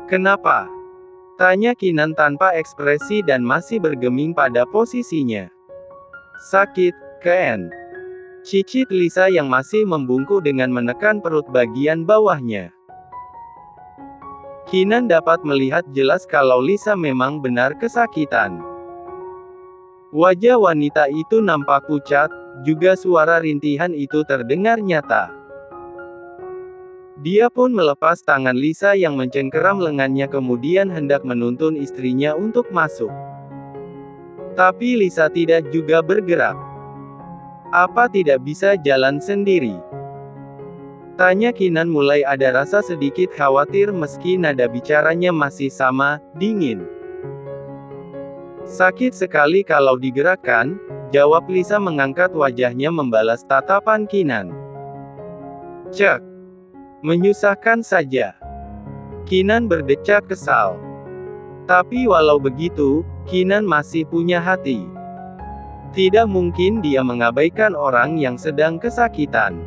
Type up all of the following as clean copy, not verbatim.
Kenapa? Tanya Kinan tanpa ekspresi dan masih bergeming pada posisinya. Sakit, Ken. Cicit Lisa yang masih membungkuk dengan menekan perut bagian bawahnya. Kinan dapat melihat jelas kalau Lisa memang benar kesakitan. Wajah wanita itu nampak pucat, juga suara rintihan itu terdengar nyata. Dia pun melepas tangan Lisa yang mencengkeram lengannya kemudian hendak menuntun istrinya untuk masuk. Tapi Lisa tidak juga bergerak. Apa tidak bisa jalan sendiri? Tanya Kinan mulai ada rasa sedikit khawatir meski nada bicaranya masih sama, dingin. Sakit sekali kalau digerakkan, jawab Lisa mengangkat wajahnya membalas tatapan Kinan. Cek. Menyusahkan saja. Kinan berdecak kesal. Tapi walau begitu, Kinan masih punya hati. Tidak mungkin dia mengabaikan orang yang sedang kesakitan.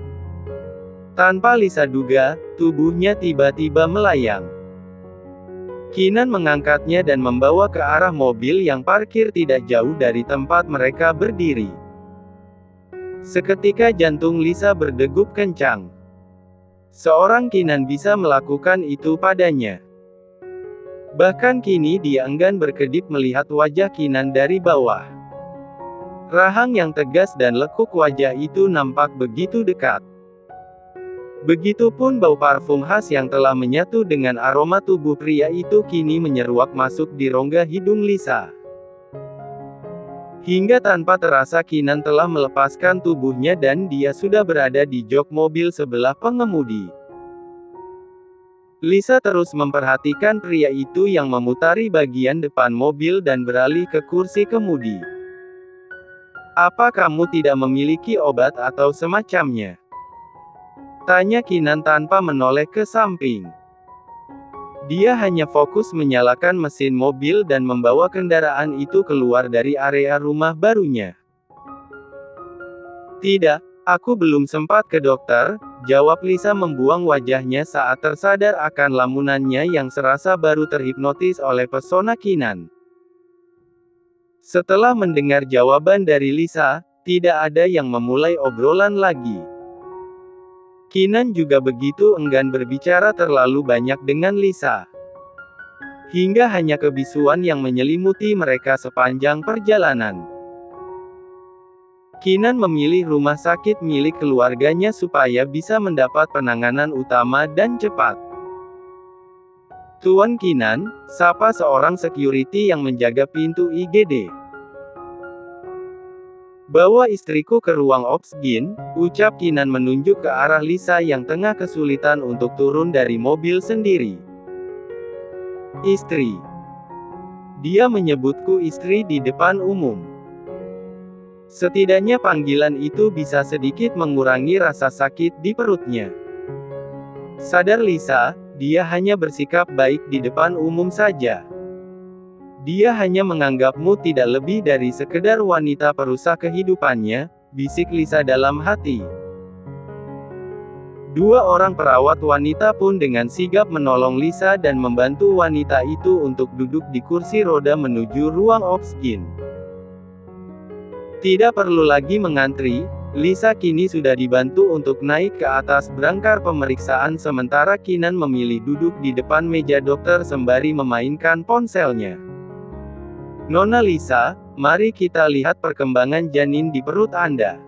Tanpa Lisa duga, tubuhnya tiba-tiba melayang. Kinan mengangkatnya dan membawa ke arah mobil yang parkir tidak jauh dari tempat mereka berdiri. Seketika jantung Lisa berdegup kencang. Seorang Kinan bisa melakukan itu padanya. Bahkan kini dia enggan berkedip melihat wajah Kinan dari bawah. Rahang yang tegas dan lekuk wajah itu nampak begitu dekat. Begitupun bau parfum khas yang telah menyatu dengan aroma tubuh pria itu kini menyeruak masuk di rongga hidung Lisa. Hingga tanpa terasa Kinan telah melepaskan tubuhnya dan dia sudah berada di jok mobil sebelah pengemudi. Lisa terus memperhatikan pria itu yang memutari bagian depan mobil dan beralih ke kursi kemudi. Apa kamu tidak memiliki obat atau semacamnya? Tanya Kinan tanpa menoleh ke samping. Dia hanya fokus menyalakan mesin mobil dan membawa kendaraan itu keluar dari area rumah barunya. Tidak, aku belum sempat ke dokter, jawab Lisa membuang wajahnya saat tersadar akan lamunannya yang serasa baru terhipnotis oleh pesona Kinan. Setelah mendengar jawaban dari Lisa, tidak ada yang memulai obrolan lagi. Kinan juga begitu enggan berbicara terlalu banyak dengan Lisa. Hingga hanya kebisuan yang menyelimuti mereka sepanjang perjalanan. Kinan memilih rumah sakit milik keluarganya supaya bisa mendapat penanganan utama dan cepat. Tuan Kinan, sapa seorang security yang menjaga pintu IGD. Bawa istriku ke ruang oksigen, ucap Kinan menunjuk ke arah Lisa yang tengah kesulitan untuk turun dari mobil sendiri. Istri. Dia menyebutku istri di depan umum. Setidaknya panggilan itu bisa sedikit mengurangi rasa sakit di perutnya. Sadar Lisa, dia hanya bersikap baik di depan umum saja. Dia hanya menganggapmu tidak lebih dari sekedar wanita perusak kehidupannya, bisik Lisa dalam hati. Dua orang perawat wanita pun dengan sigap menolong Lisa dan membantu wanita itu untuk duduk di kursi roda menuju ruang oksigen. Tidak perlu lagi mengantri, Lisa kini sudah dibantu untuk naik ke atas berangkar pemeriksaan sementara Kinan memilih duduk di depan meja dokter sembari memainkan ponselnya. Nona Lisa, mari kita lihat perkembangan janin di perut Anda.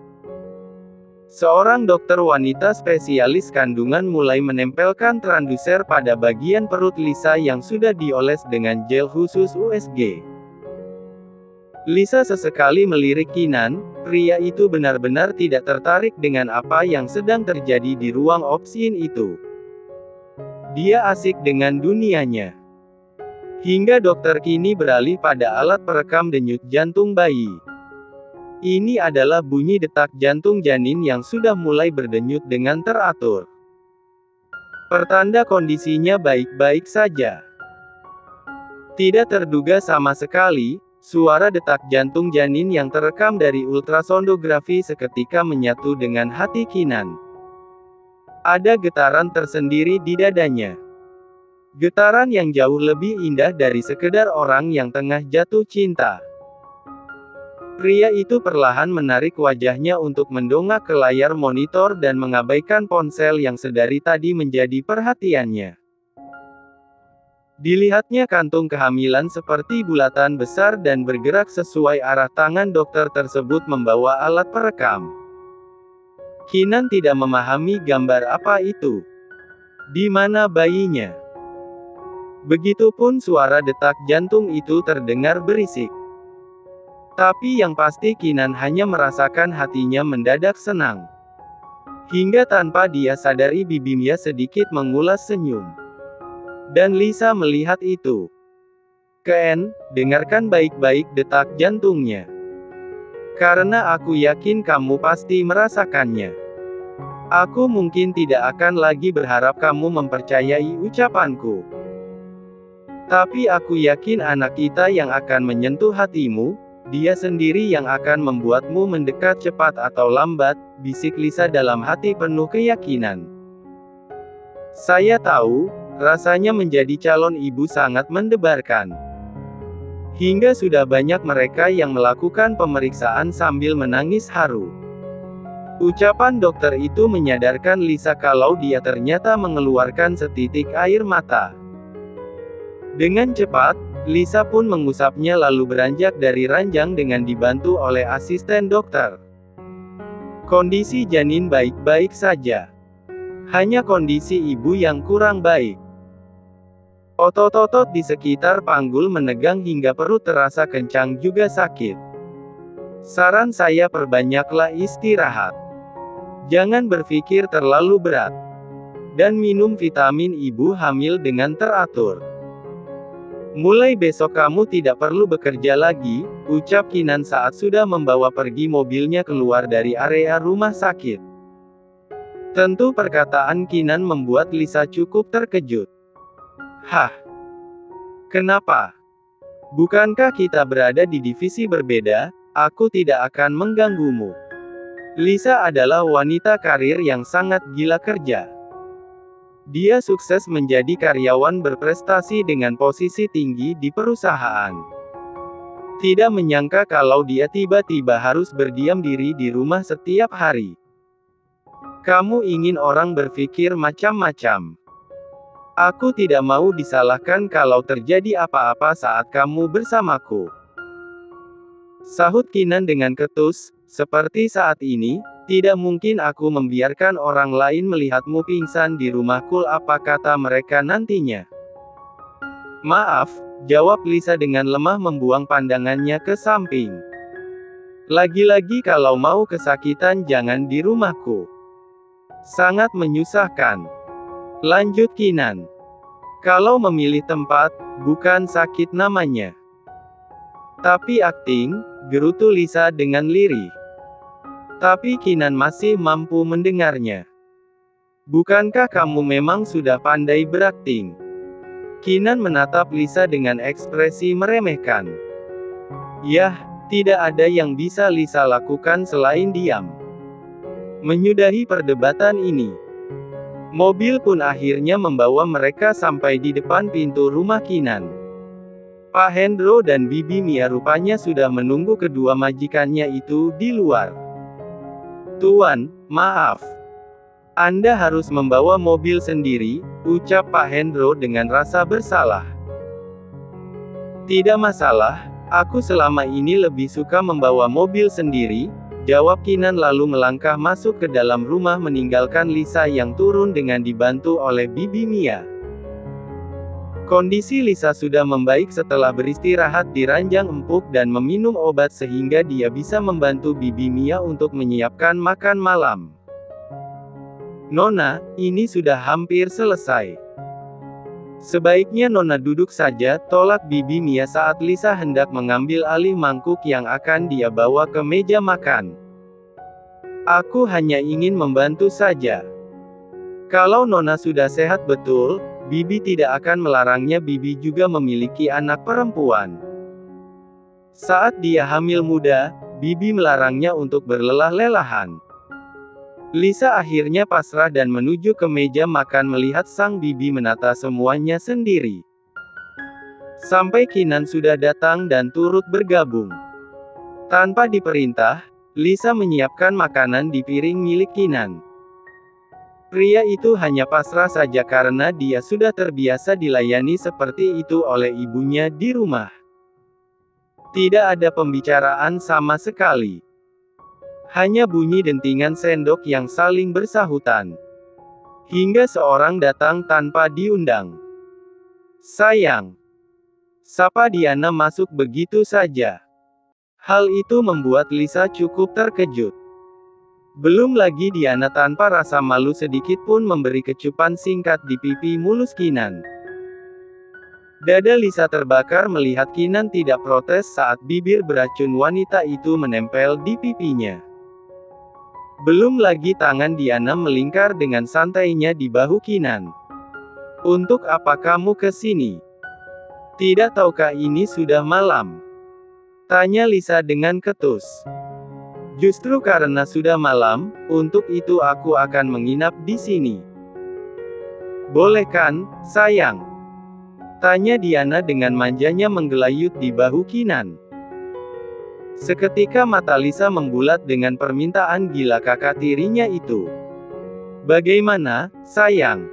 Seorang dokter wanita spesialis kandungan mulai menempelkan transduser pada bagian perut Lisa yang sudah dioles dengan gel khusus USG. Lisa sesekali melirik Kinan, pria itu benar-benar tidak tertarik dengan apa yang sedang terjadi di ruang oksigen itu. Dia asik dengan dunianya. Hingga dokter kini beralih pada alat perekam denyut jantung bayi. Ini adalah bunyi detak jantung janin yang sudah mulai berdenyut dengan teratur. Pertanda kondisinya baik-baik saja. Tidak terduga sama sekali, suara detak jantung janin yang terekam dari ultrasonografi seketika menyatu dengan hati Kinan. Ada getaran tersendiri di dadanya. Getaran yang jauh lebih indah dari sekedar orang yang tengah jatuh cinta. Pria itu perlahan menarik wajahnya untuk mendongak ke layar monitor dan mengabaikan ponsel yang sedari tadi menjadi perhatiannya. Dilihatnya kantung kehamilan seperti bulatan besar dan bergerak sesuai arah tangan dokter tersebut membawa alat perekam. Kinan tidak memahami gambar apa itu. Di mana bayinya? Begitupun suara detak jantung itu terdengar berisik. Tapi yang pasti Kinan hanya merasakan hatinya mendadak senang. Hingga tanpa dia sadari bibirnya sedikit mengulas senyum. Dan Lisa melihat itu. Ken, dengarkan baik-baik detak jantungnya. Karena aku yakin kamu pasti merasakannya. Aku mungkin tidak akan lagi berharap kamu mempercayai ucapanku. Tapi aku yakin anak kita yang akan menyentuh hatimu, dia sendiri yang akan membuatmu mendekat cepat atau lambat, bisik Lisa dalam hati penuh keyakinan. Saya tahu, rasanya menjadi calon ibu sangat mendebarkan. Hingga sudah banyak mereka yang melakukan pemeriksaan sambil menangis haru. Ucapan dokter itu menyadarkan Lisa kalau dia ternyata mengeluarkan setitik air mata. Dengan cepat, Lisa pun mengusapnya lalu beranjak dari ranjang dengan dibantu oleh asisten dokter. Kondisi janin baik-baik saja. Hanya kondisi ibu yang kurang baik. Otot-otot di sekitar panggul menegang hingga perut terasa kencang juga sakit. Saran saya perbanyaklah istirahat. Jangan berpikir terlalu berat. Dan minum vitamin ibu hamil dengan teratur. Mulai besok kamu tidak perlu bekerja lagi, ucap Kinan saat sudah membawa pergi mobilnya keluar dari area rumah sakit. Tentu perkataan Kinan membuat Lisa cukup terkejut. Hah? Kenapa? Bukankah kita berada di divisi berbeda? Aku tidak akan mengganggumu. Lisa adalah wanita karir yang sangat gila kerja. Dia sukses menjadi karyawan berprestasi dengan posisi tinggi di perusahaan. Tidak menyangka kalau dia tiba-tiba harus berdiam diri di rumah setiap hari. Kamu ingin orang berpikir macam-macam. Aku tidak mau disalahkan kalau terjadi apa-apa saat kamu bersamaku. Sahut Kinan dengan ketus, seperti saat ini. Tidak mungkin aku membiarkan orang lain melihatmu pingsan di rumahku, apa kata mereka nantinya. Maaf, jawab Lisa dengan lemah membuang pandangannya ke samping. Lagi-lagi kalau mau kesakitan jangan di rumahku. Sangat menyusahkan. Lanjut Kinan. Kalau memilih tempat, bukan sakit namanya. Tapi akting, gerutu Lisa dengan lirih. Tapi Kinan masih mampu mendengarnya. Bukankah kamu memang sudah pandai berakting? Kinan menatap Lisa dengan ekspresi meremehkan. Yah, tidak ada yang bisa Lisa lakukan selain diam. Menyudahi perdebatan ini. Mobil pun akhirnya membawa mereka sampai di depan pintu rumah Kinan. Pak Hendro dan Bibi Mia rupanya sudah menunggu kedua majikannya itu di luar. Tuan, maaf. Anda harus membawa mobil sendiri, ucap Pak Hendro dengan rasa bersalah. Tidak masalah, aku selama ini lebih suka membawa mobil sendiri, jawab Kinan lalu melangkah masuk ke dalam rumah meninggalkan Lisa yang turun dengan dibantu oleh Bibi Mia. Kondisi Lisa sudah membaik setelah beristirahat di ranjang empuk dan meminum obat sehingga dia bisa membantu Bibi Mia untuk menyiapkan makan malam. Nona, ini sudah hampir selesai. Sebaiknya Nona duduk saja, tolak Bibi Mia saat Lisa hendak mengambil alih mangkuk yang akan dia bawa ke meja makan. Aku hanya ingin membantu saja. Kalau Nona sudah sehat betul, Bibi tidak akan melarangnya. Bibi juga memiliki anak perempuan. Saat dia hamil muda, Bibi melarangnya untuk berlelah-lelahan. Lisa akhirnya pasrah dan menuju ke meja makan melihat sang bibi menata semuanya sendiri. Sampai Kinan sudah datang dan turut bergabung. Tanpa diperintah, Lisa menyiapkan makanan di piring milik Kinan. Pria itu hanya pasrah saja karena dia sudah terbiasa dilayani seperti itu oleh ibunya di rumah. Tidak ada pembicaraan sama sekali. Hanya bunyi dentingan sendok yang saling bersahutan. Hingga seorang datang tanpa diundang. "Sayang," sapa Diana masuk begitu saja. Hal itu membuat Lisa cukup terkejut. Belum lagi Diana tanpa rasa malu sedikit pun memberi kecupan singkat di pipi mulus Kinan. Dada Lisa terbakar melihat Kinan tidak protes saat bibir beracun wanita itu menempel di pipinya. Belum lagi tangan Diana melingkar dengan santainya di bahu Kinan. "Untuk apa kamu ke sini? Tidak tahukah ini sudah malam?" tanya Lisa dengan ketus. "Justru karena sudah malam, untuk itu aku akan menginap di sini." "Boleh kan, sayang?" tanya Diana dengan manjanya menggelayut di bahu Kinan. Seketika mata Lisa membulat dengan permintaan gila kakak tirinya itu. "Bagaimana, sayang?"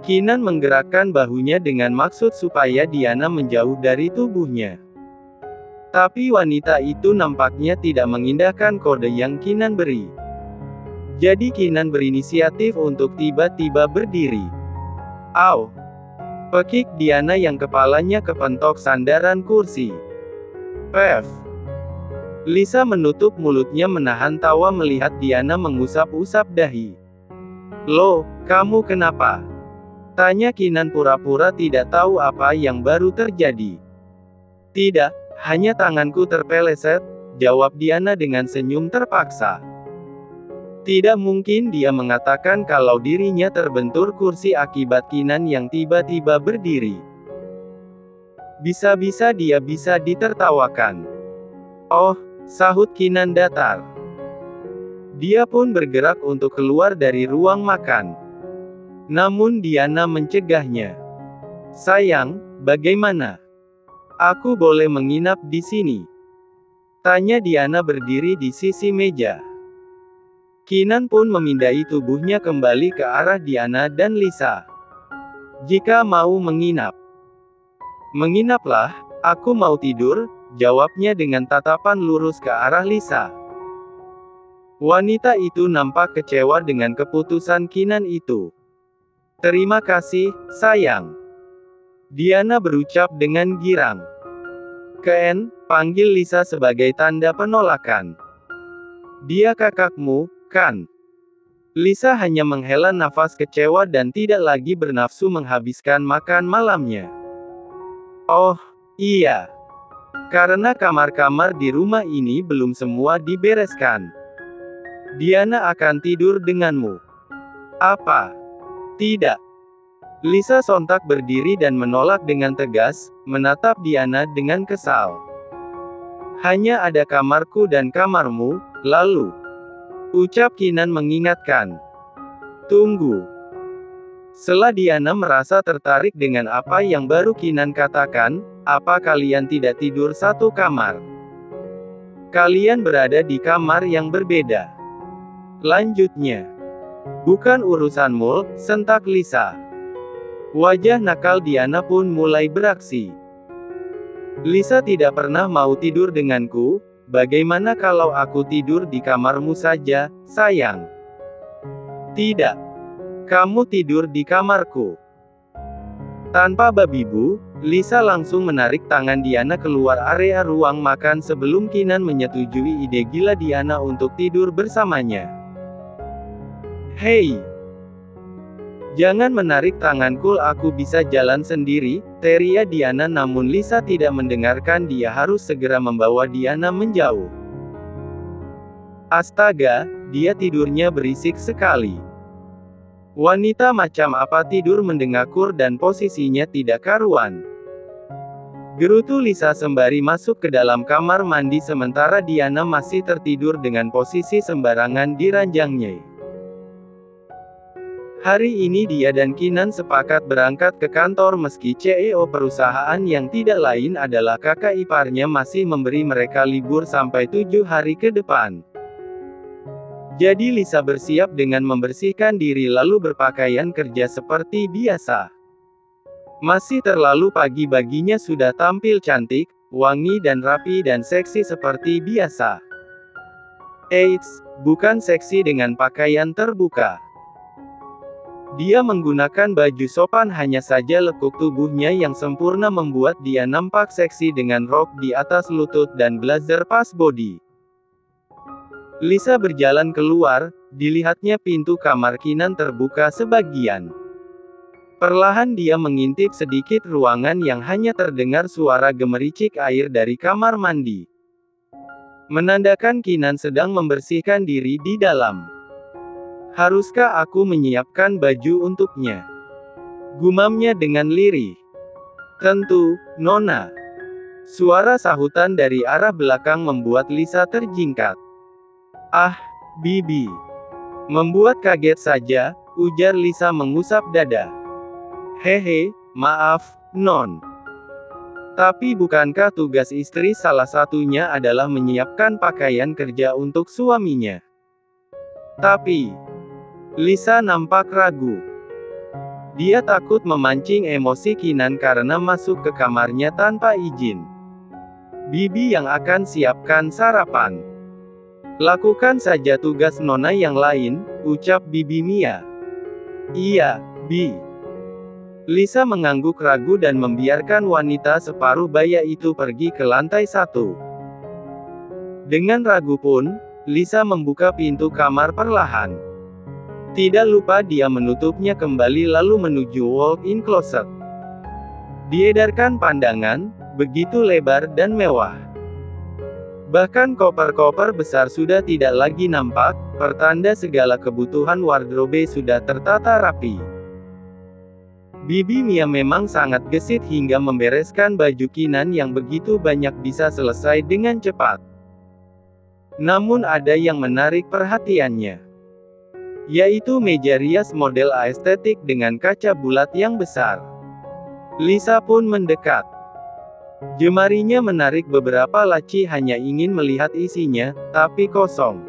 Kinan menggerakkan bahunya dengan maksud supaya Diana menjauh dari tubuhnya. Tapi wanita itu nampaknya tidak mengindahkan kode yang Kinan beri. Jadi Kinan berinisiatif untuk tiba-tiba berdiri. "Au!" pekik Diana yang kepalanya kepentok sandaran kursi. "Pef!" Lisa menutup mulutnya menahan tawa melihat Diana mengusap-usap dahi. "Loh, kamu kenapa?" tanya Kinan pura-pura tidak tahu apa yang baru terjadi. "Tidak, hanya tanganku terpeleset," jawab Diana dengan senyum terpaksa. Tidak mungkin dia mengatakan kalau dirinya terbentur kursi akibat Kinan yang tiba-tiba berdiri. Bisa-bisa dia bisa ditertawakan. "Oh," sahut Kinan datar. Dia pun bergerak untuk keluar dari ruang makan. Namun Diana mencegahnya. "Sayang, bagaimana? Aku boleh menginap di sini?" tanya Diana berdiri di sisi meja. Kinan pun memindai tubuhnya kembali ke arah Diana dan Lisa. "Jika mau menginap, menginaplah, aku mau tidur," jawabnya dengan tatapan lurus ke arah Lisa. Wanita itu nampak kecewa dengan keputusan Kinan itu. "Terima kasih, sayang," Diana berucap dengan girang. "Ken," panggil Lisa sebagai tanda penolakan. "Dia kakakmu, kan?" Lisa hanya menghela nafas kecewa dan tidak lagi bernafsu menghabiskan makan malamnya. "Oh, iya. Karena kamar-kamar di rumah ini belum semua dibereskan. Diana akan tidur denganmu." "Apa? Tidak." Lisa sontak berdiri dan menolak dengan tegas, menatap Diana dengan kesal. "Hanya ada kamarku dan kamarmu, lalu," ucap Kinan mengingatkan. "Tunggu." Setelah Diana merasa tertarik dengan apa yang baru Kinan katakan, "Apa kalian tidak tidur satu kamar? Kalian berada di kamar yang berbeda." Lanjutnya. "Bukan urusanmu," sentak Lisa. Wajah nakal Diana pun mulai beraksi. "Lisa tidak pernah mau tidur denganku, bagaimana kalau aku tidur di kamarmu saja, sayang?" "Tidak. Kamu tidur di kamarku." Tanpa babibu, Lisa langsung menarik tangan Diana keluar area ruang makan sebelum Kinan menyetujui ide gila Diana untuk tidur bersamanya. "Hei! Jangan menarik tanganku, aku bisa jalan sendiri," teriak Diana namun Lisa tidak mendengarkan, dia harus segera membawa Diana menjauh. Astaga, dia tidurnya berisik sekali. Wanita macam apa tidur mendengakur dan posisinya tidak karuan. Gerutu Lisa sembari masuk ke dalam kamar mandi sementara Diana masih tertidur dengan posisi sembarangan di ranjangnya. Hari ini dia dan Kinan sepakat berangkat ke kantor meski CEO perusahaan yang tidak lain adalah kakak iparnya masih memberi mereka libur sampai 7 hari ke depan. Jadi Lisa bersiap dengan membersihkan diri lalu berpakaian kerja seperti biasa. Masih terlalu pagi baginya sudah tampil cantik, wangi dan rapi dan seksi seperti biasa. Eits, bukan seksi dengan pakaian terbuka. Dia menggunakan baju sopan hanya saja lekuk tubuhnya yang sempurna membuat dia nampak seksi dengan rok di atas lutut dan blazer pas body. Lisa berjalan keluar, dilihatnya pintu kamar Kinan terbuka sebagian. Perlahan dia mengintip sedikit ruangan yang hanya terdengar suara gemericik air dari kamar mandi. Menandakan Kinan sedang membersihkan diri di dalam. Haruskah aku menyiapkan baju untuknya? Gumamnya dengan lirih. Tentu, Nona. Suara sahutan dari arah belakang membuat Lisa terjingkat. Ah, Bibi. Membuat kaget saja, ujar Lisa mengusap dada. Hehe, maaf, Non. Tapi bukankah tugas istri salah satunya adalah menyiapkan pakaian kerja untuk suaminya? Tapi, Lisa nampak ragu. Dia takut memancing emosi Kinan karena masuk ke kamarnya tanpa izin. Bibi yang akan siapkan sarapan. Lakukan saja tugas Nona yang lain, ucap Bibi Mia. Iya, Bi. Lisa mengangguk ragu dan membiarkan wanita separuh baya itu pergi ke lantai 1. Dengan ragu pun, Lisa membuka pintu kamar perlahan. Tidak lupa dia menutupnya kembali lalu menuju walk-in closet. Diedarkan pandangan, begitu lebar dan mewah. Bahkan koper-koper besar sudah tidak lagi nampak, pertanda segala kebutuhan wardrobe sudah tertata rapi. Bibi Mia memang sangat gesit hingga membereskan baju Kinan yang begitu banyak bisa selesai dengan cepat. Namun ada yang menarik perhatiannya. Yaitu meja rias model estetik dengan kaca bulat yang besar. Lisa pun mendekat. Jemarinya menarik beberapa laci hanya ingin melihat isinya, tapi kosong.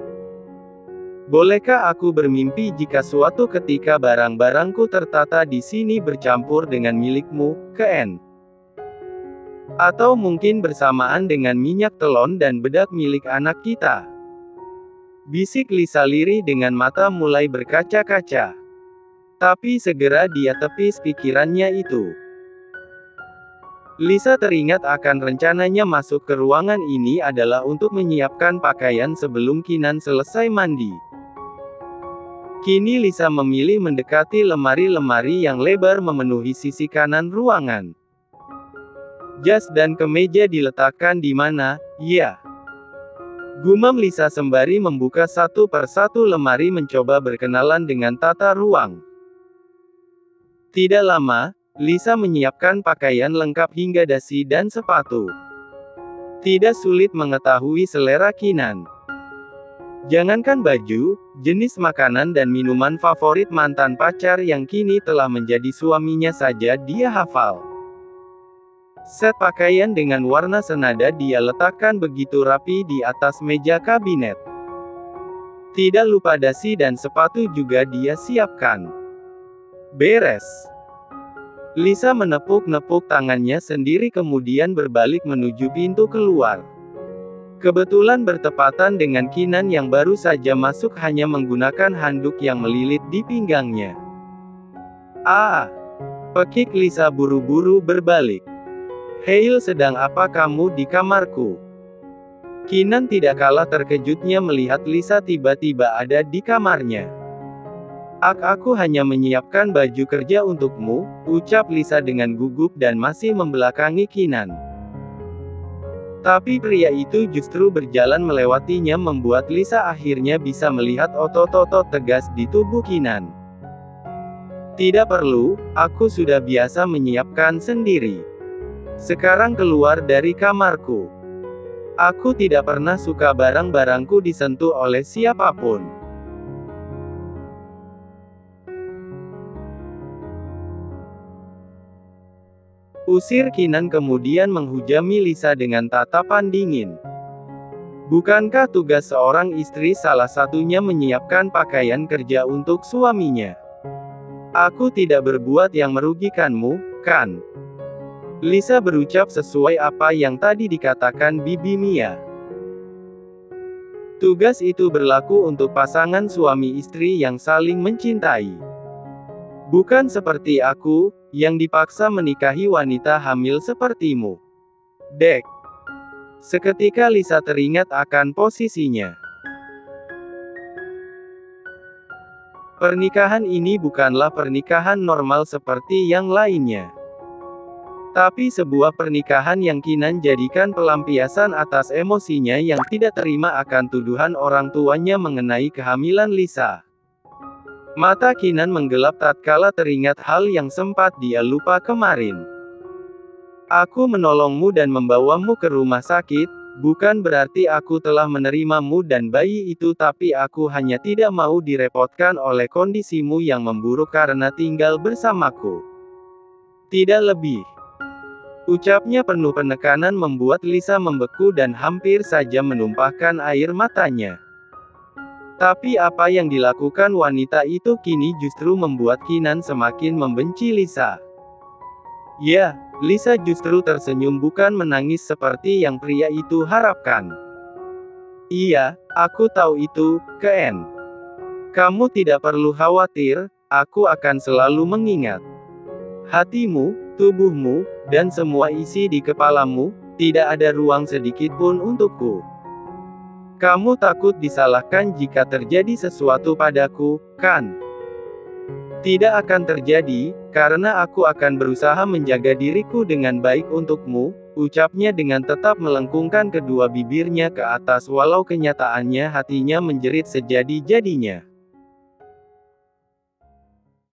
Bolehkah aku bermimpi jika suatu ketika barang-barangku tertata di sini bercampur dengan milikmu, Ken? Atau mungkin bersamaan dengan minyak telon dan bedak milik anak kita? Bisik Lisa lirih dengan mata mulai berkaca-kaca. Tapi segera dia tepis pikirannya itu. Lisa teringat akan rencananya masuk ke ruangan ini adalah untuk menyiapkan pakaian sebelum Kinan selesai mandi. Kini Lisa memilih mendekati lemari-lemari yang lebar memenuhi sisi kanan ruangan. Jas dan kemeja diletakkan di mana, ya? Gumam Lisa sembari membuka satu persatu lemari mencoba berkenalan dengan tata ruang. Tidak lama, Lisa menyiapkan pakaian lengkap hingga dasi dan sepatu. Tidak sulit mengetahui selera Kinan. Jangankan baju, jenis makanan dan minuman favorit mantan pacar yang kini telah menjadi suaminya saja dia hafal. Set pakaian dengan warna senada dia letakkan begitu rapi di atas meja kabinet. Tidak lupa dasi dan sepatu juga dia siapkan. Beres. Lisa menepuk-nepuk tangannya sendiri kemudian berbalik menuju pintu keluar. Kebetulan bertepatan dengan Kinan yang baru saja masuk hanya menggunakan handuk yang melilit di pinggangnya. Ah! Pekik Lisa buru-buru berbalik. Heil, sedang apa kamu di kamarku? Kinan tidak kalah terkejutnya melihat Lisa tiba-tiba ada di kamarnya. Aku hanya menyiapkan baju kerja untukmu, ucap Lisa dengan gugup dan masih membelakangi Kinan. Tapi pria itu justru berjalan melewatinya membuat Lisa akhirnya bisa melihat otot-otot tegas di tubuh Kinan. Tidak perlu, aku sudah biasa menyiapkan sendiri. Sekarang keluar dari kamarku. Aku tidak pernah suka barang-barangku disentuh oleh siapapun. Usir Kinan kemudian menghujami Lisa dengan tatapan dingin. Bukankah tugas seorang istri salah satunya menyiapkan pakaian kerja untuk suaminya? Aku tidak berbuat yang merugikanmu, kan? Lisa berucap sesuai apa yang tadi dikatakan Bibi Mia. Tugas itu berlaku untuk pasangan suami istri yang saling mencintai. Bukan seperti aku, yang dipaksa menikahi wanita hamil sepertimu. Dek. Seketika Lisa teringat akan posisinya. Pernikahan ini bukanlah pernikahan normal seperti yang lainnya. Tapi sebuah pernikahan yang Kinan jadikan pelampiasan atas emosinya yang tidak terima akan tuduhan orang tuanya mengenai kehamilan Lisa. Mata Kinan menggelap tatkala teringat hal yang sempat dia lupa kemarin. Aku menolongmu dan membawamu ke rumah sakit, bukan berarti aku telah menerimamu dan bayi itu, tapi aku hanya tidak mau direpotkan oleh kondisimu yang memburuk karena tinggal bersamaku. Tidak lebih. Ucapnya penuh penekanan membuat Lisa membeku dan hampir saja menumpahkan air matanya. Tapi apa yang dilakukan wanita itu kini justru membuat Kinan semakin membenci Lisa. Ya, Lisa justru tersenyum bukan menangis seperti yang pria itu harapkan. Iya, aku tahu itu, Ken. Kamu tidak perlu khawatir, aku akan selalu mengingat. Hatimu, tubuhmu, dan semua isi di kepalamu, tidak ada ruang sedikit pun untukku. Kamu takut disalahkan jika terjadi sesuatu padaku, kan? Tidak akan terjadi, karena aku akan berusaha menjaga diriku dengan baik untukmu, ucapnya dengan tetap melengkungkan kedua bibirnya ke atas walau kenyataannya hatinya menjerit sejadi-jadinya.